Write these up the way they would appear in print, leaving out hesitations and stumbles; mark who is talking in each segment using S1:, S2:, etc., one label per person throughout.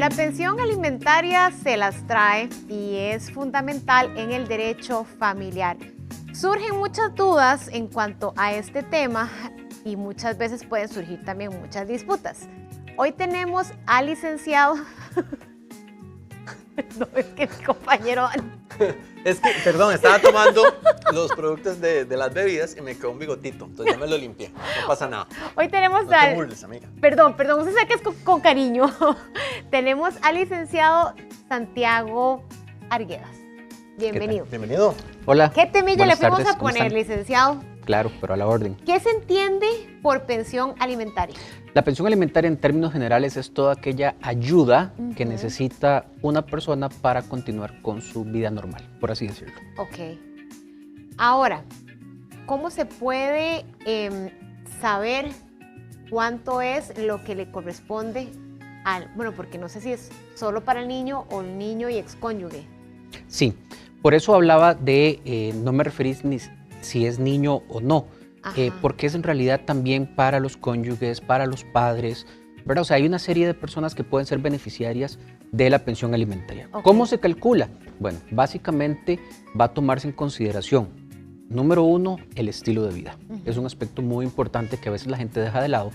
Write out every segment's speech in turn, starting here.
S1: La pensión alimentaria se las trae y es fundamental en el derecho familiar. Surgen muchas dudas en cuanto a este tema y muchas veces pueden surgir también muchas disputas. Hoy tenemos al licenciado... No, es que mi compañero...
S2: Es que, perdón, estaba tomando los productos de las bebidas y me quedó un bigotito, entonces ya me lo limpié, no pasa nada.
S1: Hoy tenemos
S2: no te burles, amiga.
S1: Perdón, usted sabe que es con cariño. Tenemos al licenciado Santiago Arguedas. Bienvenido.
S2: Bienvenido.
S3: Hola.
S1: ¿Qué temilla le fuimos
S3: tardes,
S1: a poner, licenciado?
S3: Claro, pero a la orden.
S1: ¿Qué se entiende por pensión alimentaria?
S3: La pensión alimentaria en términos generales es toda aquella ayuda que necesita una persona para continuar con su vida normal, por así decirlo.
S1: Ok. Ahora, ¿cómo se puede saber cuánto es lo que le corresponde al... Bueno, porque no sé si es solo para el niño o el niño y excónyuge.
S3: Sí, por eso hablaba de, no me referís ni si es niño o no, porque es en realidad también para los cónyuges, para los padres, ¿verdad? O sea, hay una serie de personas que pueden ser beneficiarias de la pensión alimentaria. Okay. ¿Cómo se calcula? Bueno, básicamente va a tomarse en consideración, número uno, el estilo de vida. Es un aspecto muy importante que a veces la gente deja de lado,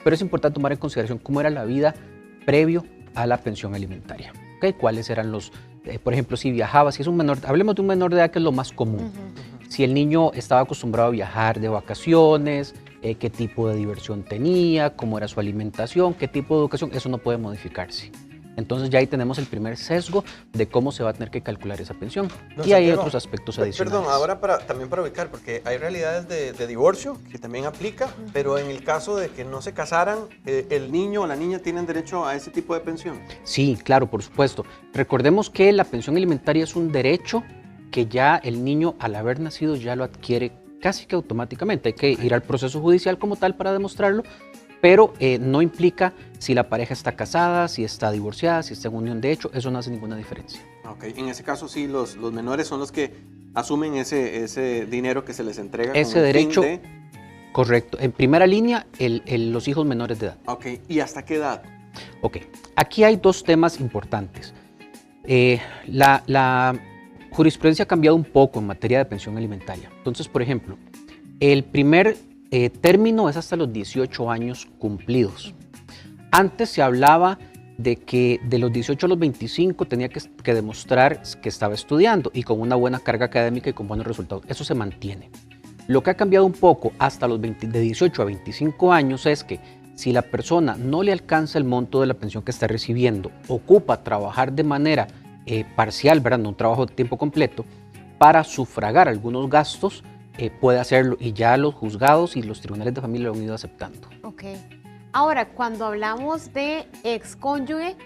S3: pero es importante tomar en consideración cómo era la vida previo a la pensión alimentaria. ¿Okay? ¿Cuáles eran los, por ejemplo, si viajaba, si es un menor, hablemos de un menor de edad que es lo más común. Si el niño estaba acostumbrado a viajar de vacaciones, qué tipo de diversión tenía, cómo era su alimentación, qué tipo de educación, eso no puede modificarse. Entonces ya ahí tenemos el primer sesgo de cómo se va a tener que calcular esa pensión. No, y hay otros aspectos adicionales.
S2: Perdón, ahora también para ubicar, porque hay realidades de divorcio que también aplica, pero en el caso de que no se casaran, ¿el niño o la niña tienen derecho a ese tipo de pensión?
S3: Sí, claro, por supuesto. Recordemos que la pensión alimentaria es un derecho que ya el niño al haber nacido ya lo adquiere casi que automáticamente. Hay que ir al proceso judicial como tal para demostrarlo, pero no implica si la pareja está casada, si está divorciada, si está en unión de hecho, eso no hace ninguna diferencia.
S2: Ok, en ese caso sí, los menores son los que asumen ese dinero que se les entrega.
S3: Ese con el derecho, fin de... correcto. En primera línea, los hijos menores de edad.
S2: Ok, ¿y hasta qué edad?
S3: Ok, aquí hay dos temas importantes. La jurisprudencia ha cambiado un poco en materia de pensión alimentaria. Entonces, por ejemplo, el primer término es hasta los 18 años cumplidos. Antes se hablaba de que de los 18 a los 25 tenía que demostrar que estaba estudiando y con una buena carga académica y con buenos resultados. Eso se mantiene. Lo que ha cambiado un poco hasta los de 18 a 25 años es que si la persona no le alcanza el monto de la pensión que está recibiendo, ocupa trabajar de manera parcial, ¿verdad? No un trabajo de tiempo completo, para sufragar algunos gastos, puede hacerlo y ya los juzgados y los tribunales de familia lo han ido aceptando.
S1: Ok. Ahora, cuando hablamos de excónyuge,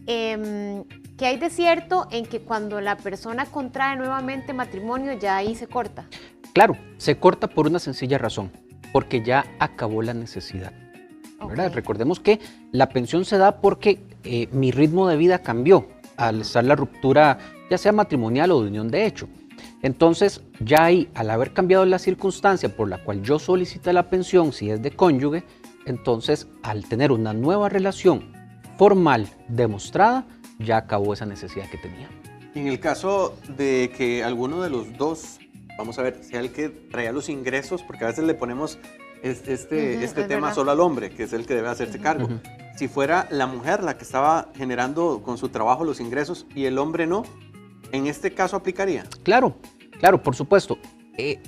S1: ¿qué hay de cierto en que cuando la persona contrae nuevamente matrimonio ya ahí se corta?
S3: Claro, se corta por una sencilla razón, porque ya acabó la necesidad. ¿Verdad? Recordemos que la pensión se da porque mi ritmo de vida cambió al estar la ruptura, ya sea matrimonial o de unión de hecho. Entonces, ya ahí, al haber cambiado la circunstancia por la cual yo solicité la pensión, si es de cónyuge, entonces, al tener una nueva relación formal demostrada, ya acabó esa necesidad que tenía.
S2: En el caso de que alguno de los dos, vamos a ver, sea el que traía los ingresos, porque a veces le ponemos este tema solo al hombre, que es el que debe hacerse cargo. Si fuera la mujer la que estaba generando con su trabajo los ingresos y el hombre no, ¿en este caso aplicaría?
S3: Claro, claro, por supuesto.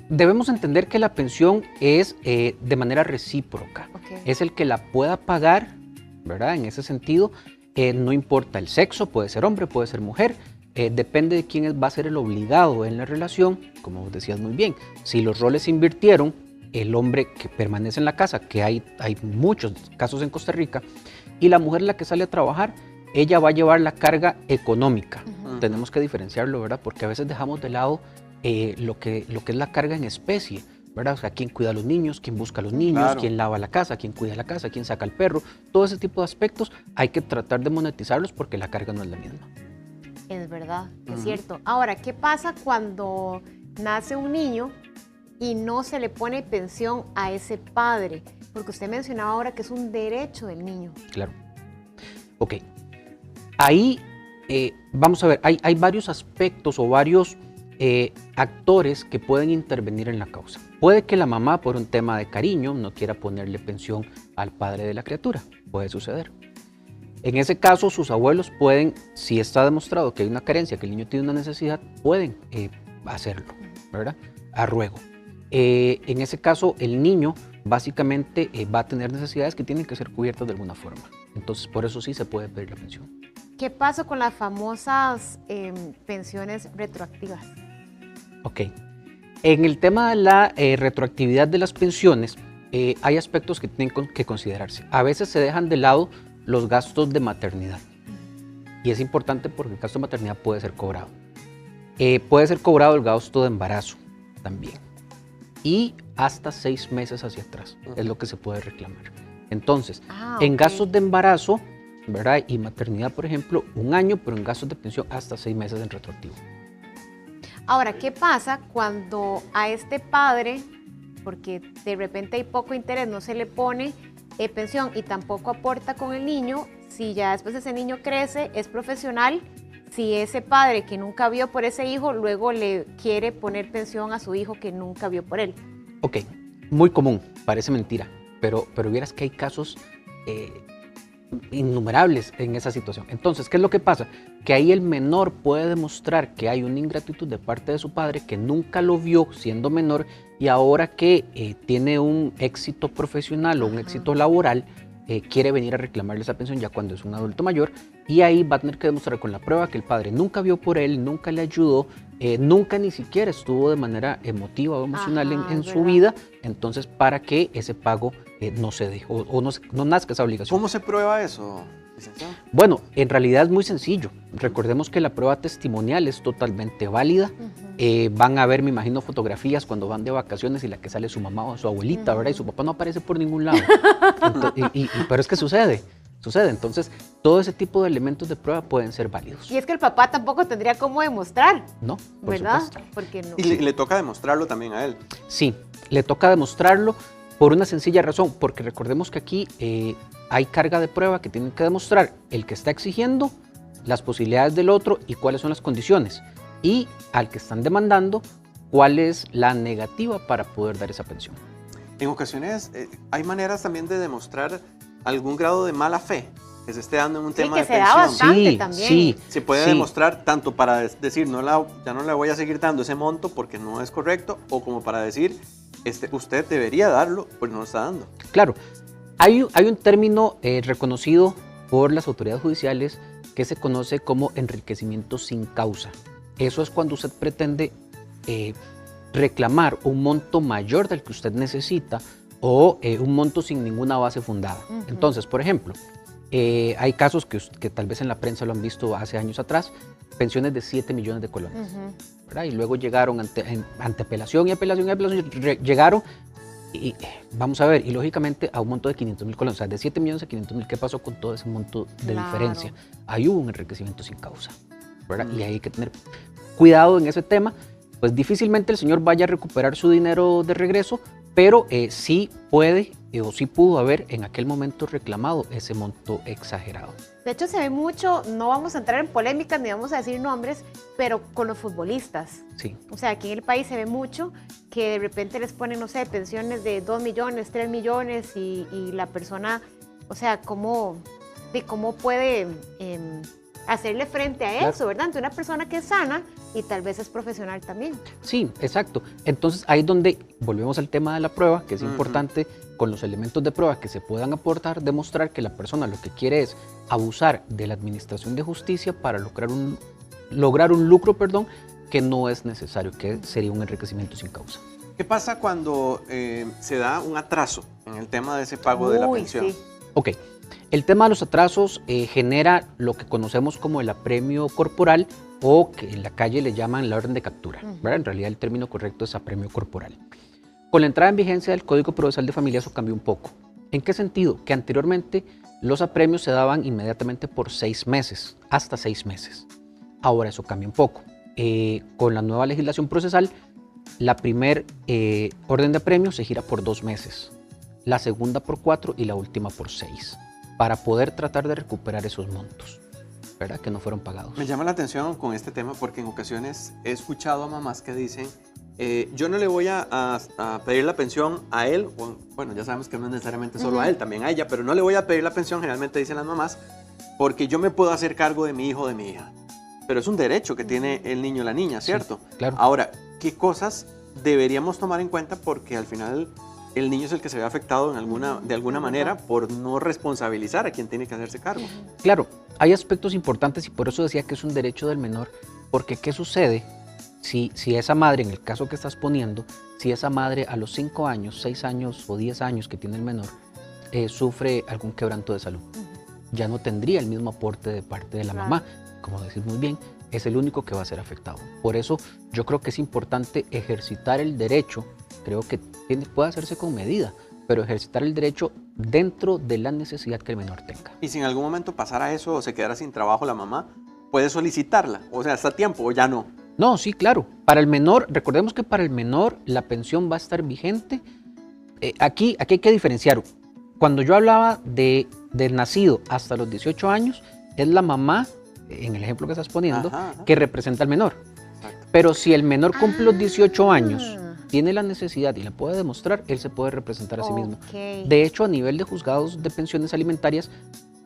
S3: Debemos entender que la pensión es de manera recíproca. Es el que la pueda pagar, ¿verdad? En ese sentido, no importa el sexo, puede ser hombre, puede ser mujer, depende de quién va a ser el obligado en la relación, como vos decías muy bien. Si los roles se invirtieron, el hombre que permanece en la casa, que hay muchos casos en Costa Rica, y la mujer la que sale a trabajar, ella va a llevar la carga económica. Tenemos que diferenciarlo, ¿verdad? Porque a veces dejamos de lado lo que es la carga en especie, ¿verdad? O sea, quién cuida a los niños, quién busca a los niños, claro, quién lava la casa, quién cuida la casa, quién saca al perro. Todo ese tipo de aspectos hay que tratar de monetizarlos porque la carga no es la misma.
S1: Es verdad, es cierto. Ahora, ¿qué pasa cuando nace un niño y no se le pone pensión a ese padre? Porque usted mencionaba ahora que es un derecho del niño.
S3: Claro. Ok. Ahí, vamos a ver, hay varios aspectos o varios actores que pueden intervenir en la causa. Puede que la mamá, por un tema de cariño, no quiera ponerle pensión al padre de la criatura. Puede suceder. En ese caso, sus abuelos pueden, si está demostrado que hay una carencia, que el niño tiene una necesidad, pueden hacerlo, ¿verdad? A ruego. En ese caso, el niño básicamente va a tener necesidades que tienen que ser cubiertas de alguna forma. Entonces, por eso sí se puede pedir la pensión.
S1: ¿Qué pasa con las famosas pensiones retroactivas?
S3: Ok. En el tema de la retroactividad de las pensiones, hay aspectos que tienen que considerarse. A veces se dejan de lado los gastos de maternidad. Y es importante porque el gasto de maternidad puede ser cobrado. Puede ser cobrado el gasto de embarazo también. Y hasta 6 meses hacia atrás es lo que se puede reclamar. Entonces, en gastos de embarazo, ¿verdad? Y maternidad, por ejemplo, 1 año, pero en gastos de pensión hasta 6 meses en retroactivo.
S1: Ahora, ¿qué pasa cuando a este padre, porque de repente hay poco interés, no se le pone pensión y tampoco aporta con el niño? Si ya después ese niño crece, es profesional, si ese padre que nunca vio por ese hijo, luego le quiere poner pensión a su hijo que nunca vio por él.
S3: Ok, muy común, parece mentira, pero vieras que hay casos innumerables en esa situación. Entonces, ¿qué es lo que pasa? Que ahí el menor puede demostrar que hay una ingratitud de parte de su padre, que nunca lo vio siendo menor y ahora que tiene un éxito profesional o un éxito laboral, quiere venir a reclamarle esa pensión ya cuando es un adulto mayor, y ahí va a tener que demostrar con la prueba que el padre nunca vio por él, nunca le ayudó, nunca ni siquiera estuvo de manera emotiva o emocional en su vida, entonces para que ese pago no se dé o no nazca esa obligación.
S2: ¿Cómo se prueba eso, licenciado?
S3: Bueno, en realidad es muy sencillo. Recordemos que la prueba testimonial es totalmente válida. Van a ver, me imagino, fotografías cuando van de vacaciones y la que sale su mamá o su abuelita, ¿verdad? Y su papá no aparece por ningún lado. Pero es que sucede. Entonces, todo ese tipo de elementos de prueba pueden ser válidos.
S1: Y es que el papá tampoco tendría cómo demostrar.
S3: No, por
S1: ¿verdad?
S3: supuesto.
S1: Porque no.
S2: Y le toca demostrarlo también a él.
S3: Sí, le toca demostrarlo por una sencilla razón, porque recordemos que aquí hay carga de prueba que tienen que demostrar el que está exigiendo, las posibilidades del otro y cuáles son las condiciones. Y al que están demandando, cuál es la negativa para poder dar esa pensión.
S2: En ocasiones hay maneras también de demostrar algún grado de mala fe que se esté dando en un tema de pensión.
S1: Sí, que se da bastante también.
S3: Sí,
S2: se puede demostrar tanto para decir ya no le voy a seguir dando ese monto porque no es correcto, o como para decir usted debería darlo, pues no lo está dando.
S3: Claro, hay un término reconocido por las autoridades judiciales que se conoce como enriquecimiento sin causa. Eso es cuando usted pretende reclamar un monto mayor del que usted necesita o un monto sin ninguna base fundada. Entonces, por ejemplo, hay casos que tal vez en la prensa lo han visto hace años atrás, pensiones de 7 millones de colones, ¿verdad? Y luego llegaron ante apelación, llegaron y vamos a ver, y lógicamente a un monto de 500,000 colones, o sea, de 7 millones a 500,000, ¿qué pasó con todo ese monto de diferencia? Ahí hubo un enriquecimiento sin causa, ¿verdad? Y hay que tener cuidado en ese tema, pues difícilmente el señor vaya a recuperar su dinero de regreso, pero sí puede o sí pudo haber en aquel momento reclamado ese monto exagerado.
S1: De hecho, se ve mucho, no vamos a entrar en polémicas ni vamos a decir nombres, pero con los futbolistas.
S3: Sí.
S1: O sea, aquí en el país se ve mucho que de repente les ponen, no sé, pensiones de 2 millones, 3 millones y la persona, o sea, cómo puede hacerle frente a eso, ¿verdad? Ante una persona que es sana y tal vez es profesional también.
S3: Sí, exacto. Entonces ahí es donde volvemos al tema de la prueba, que es importante con los elementos de prueba que se puedan aportar, demostrar que la persona lo que quiere es abusar de la administración de justicia para lograr un lucro, que no es necesario, que sería un enriquecimiento sin causa.
S2: ¿Qué pasa cuando se da un atraso en el tema de ese pago de la pensión?
S1: Sí.
S3: Ok. El tema de los atrasos genera lo que conocemos como el apremio corporal o que en la calle le llaman la orden de captura, ¿verdad? En realidad el término correcto es apremio corporal. Con la entrada en vigencia del Código Procesal de Familia eso cambió un poco. ¿En qué sentido? Que anteriormente los apremios se daban inmediatamente por 6 meses, hasta 6 meses. Ahora eso cambia un poco. Con la nueva legislación procesal, la primer orden de apremio se gira por 2 meses, la segunda por 4 y la última por 6. para poder tratar de recuperar esos montos, ¿verdad? Que no fueron pagados.
S2: Me llama la atención con este tema porque en ocasiones he escuchado a mamás que dicen, yo no le voy a pedir la pensión a él, bueno, ya sabemos que no es necesariamente solo a él, también a ella, pero no le voy a pedir la pensión, generalmente dicen las mamás, porque yo me puedo hacer cargo de mi hijo o de mi hija. Pero es un derecho que tiene el niño o la niña, ¿cierto?
S3: Sí, claro.
S2: Ahora, ¿qué cosas deberíamos tomar en cuenta? Porque al final el niño es el que se ve afectado de alguna manera por no responsabilizar a quien tiene que hacerse cargo.
S3: Claro, hay aspectos importantes y por eso decía que es un derecho del menor, porque ¿qué sucede si esa madre, en el caso que estás poniendo, si esa madre a los 5 años, 6 años o 10 años que tiene el menor, sufre algún quebranto de salud? Ya no tendría el mismo aporte de parte de la mamá. Como decís muy bien, es el único que va a ser afectado. Por eso yo creo que es importante ejercitar el derecho, creo que puede hacerse con medida, pero ejercitar el derecho dentro de la necesidad que el menor tenga.
S2: Y si en algún momento pasara eso o se quedara sin trabajo la mamá, puede solicitarla, o sea, ¿está a tiempo o ya no?
S3: No, sí, claro. Para el menor, recordemos que para el menor la pensión va a estar vigente. Aquí hay que diferenciar. Cuando yo hablaba del nacido hasta los 18 años, es la mamá, en el ejemplo que estás poniendo, que representa al menor.
S2: Exacto.
S3: Pero si el menor cumple los 18 años, tiene la necesidad y la puede demostrar, él se puede representar a sí mismo. De hecho, a nivel de juzgados de pensiones alimentarias,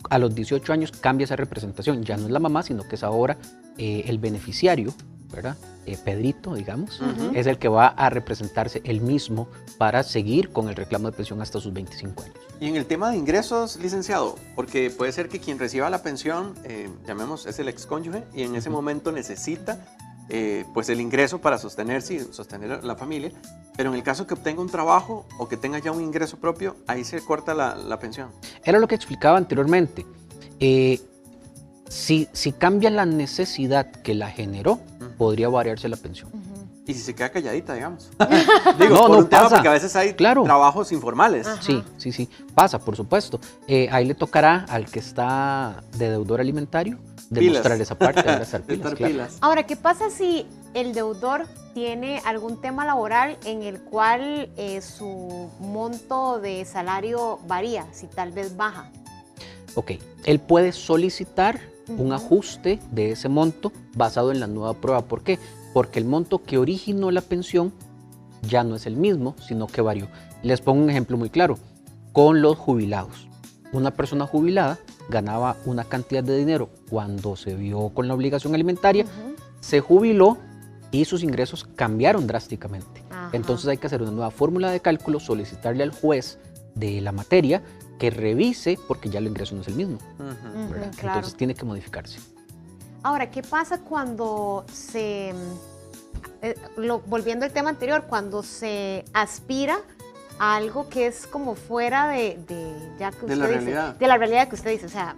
S3: a los 18 años cambia esa representación. Ya no es la mamá, sino que es ahora el beneficiario, ¿verdad? Pedrito, digamos, es el que va a representarse él mismo para seguir con el reclamo de pensión hasta sus 25 años.
S2: Y en el tema de ingresos, licenciado, porque puede ser que quien reciba la pensión, llamemos, es el excónyuge, y en ese momento necesita pues el ingreso para sostenerse y sostener la familia, pero en el caso que obtenga un trabajo o que tenga ya un ingreso propio, ahí se corta la pensión.
S3: Era lo que explicaba anteriormente. Si cambia la necesidad que la generó, podría variarse la pensión.
S2: Y si se queda calladita, digamos. Digo,
S3: no,
S2: por
S3: no
S2: un tema
S3: pasa.
S2: porque a veces hay trabajos informales.
S3: Sí, pasa, por supuesto. Ahí le tocará al que está de deudor alimentario demostrar esa parte de estar pilas, claro.
S1: Ahora, ¿qué pasa si el deudor tiene algún tema laboral en el cual su monto de salario varía, si tal vez baja?
S3: Ok, él puede solicitar un ajuste de ese monto basado en la nueva prueba. ¿Por qué? Porque el monto que originó la pensión ya no es el mismo, sino que varió. Les pongo un ejemplo muy claro. Con los jubilados. Una persona jubilada ganaba una cantidad de dinero cuando se vio con la obligación alimentaria, se jubiló y sus ingresos cambiaron drásticamente. Entonces hay que hacer una nueva fórmula de cálculo, solicitarle al juez de la materia que revise, porque ya el ingreso no es el mismo.
S1: Claro.
S3: Entonces tiene que modificarse.
S1: Ahora, ¿qué pasa cuando volviendo al tema anterior, cuando se aspira a algo que es como fuera de la realidad que usted dice? O sea,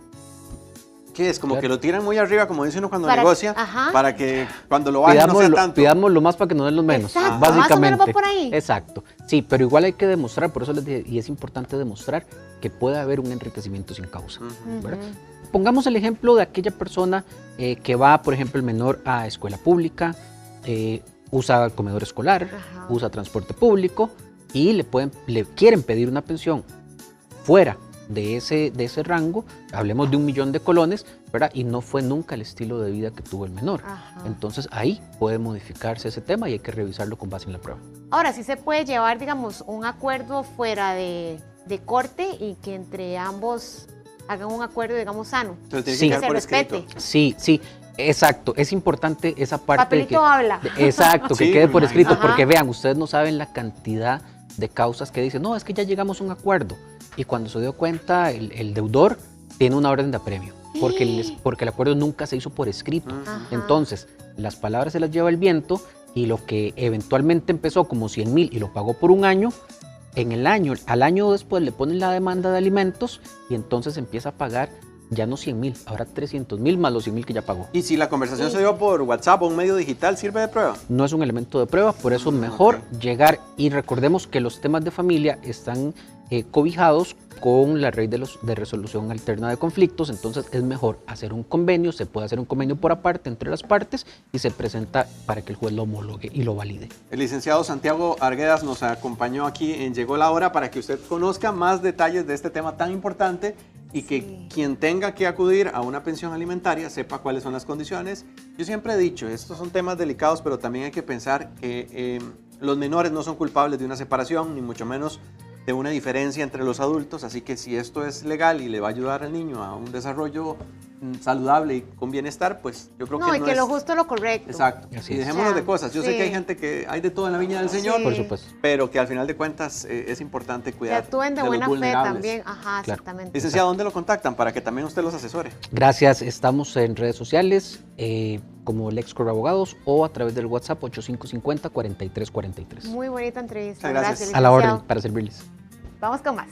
S2: ¿qué es? Como que lo tiran muy arriba, como dice uno cuando negocia, para que cuando lo bajen no sea tanto.
S3: Pidamos lo más para que no den lo menos.
S1: Exacto,
S3: básicamente.
S1: más o menos va por ahí.
S3: Exacto. Sí, pero igual hay que demostrar, por eso les dije, y es importante demostrar que puede haber un enriquecimiento sin causa. ¿Verdad? Pongamos el ejemplo de aquella persona que va, por ejemplo, el menor a escuela pública, usa comedor escolar, usa transporte público y le quieren pedir una pensión fuera de ese rango, hablemos de 1 millón de colones, ¿verdad? Y no fue nunca el estilo de vida que tuvo el menor. Entonces ahí puede modificarse ese tema y hay que revisarlo con base en la prueba.
S1: Ahora, sí se puede llevar, digamos, un acuerdo fuera de corte y que entre ambos hagan un acuerdo, digamos, sano.
S2: Pero tiene que
S1: se respete.
S3: Sí, exacto. Es importante esa parte.
S1: Papelito habla.
S3: Exacto, que quede por escrito, porque vean, ustedes no saben la cantidad de causas que dicen, no, es que ya llegamos a un acuerdo. Y cuando se dio cuenta, el deudor tiene una orden de apremio, porque el acuerdo nunca se hizo por escrito. Entonces, las palabras se las lleva el viento y lo que eventualmente empezó como 100,000 y lo pagó por un año, al año después le ponen la demanda de alimentos y entonces empieza a pagar ya no 100,000, ahora 300,000 más los 100,000 que ya pagó.
S2: ¿Y si la conversación se dio por WhatsApp o un medio digital, sirve de prueba?
S3: No es un elemento de prueba, por eso mejor llegar, y recordemos que los temas de familia están cobijados con la ley de resolución alterna de conflictos, entonces es mejor hacer un convenio, se puede hacer un convenio por aparte entre las partes y se presenta para que el juez lo homologue y lo valide.
S2: El licenciado Santiago Arguedas nos acompañó aquí en Llegó la Hora para que usted conozca más detalles de este tema tan importante y que quien tenga que acudir a una pensión alimentaria sepa cuáles son las condiciones. Yo siempre he dicho, estos son temas delicados, pero también hay que pensar que los menores no son culpables de una separación, ni mucho menos de una diferencia entre los adultos, así que si esto es legal y le va a ayudar al niño a un desarrollo saludable y con bienestar, pues yo creo que
S1: no, y que lo justo es lo correcto.
S2: Exacto.
S3: Así
S2: y
S3: es.
S2: dejémonos de cosas. Yo sé que hay gente que hay de todo en la viña del Señor,
S3: Por supuesto.
S2: pero que al final de cuentas es importante
S1: Que
S2: cuidar
S1: actúen de
S2: los
S1: buena fe
S2: vulnerables.
S1: también. Ajá,
S3: Claro.
S1: exactamente.
S2: Licenciado, ¿dónde lo contactan para que también usted los asesore?
S3: Gracias. Estamos en redes sociales como Lexcor Abogados o a través del WhatsApp 8550-4343.
S1: Muy bonita entrevista.
S2: Muchas gracias.
S1: Gracias,
S3: A la orden,
S1: licenciado.
S3: para servirles.
S1: Vamos con más.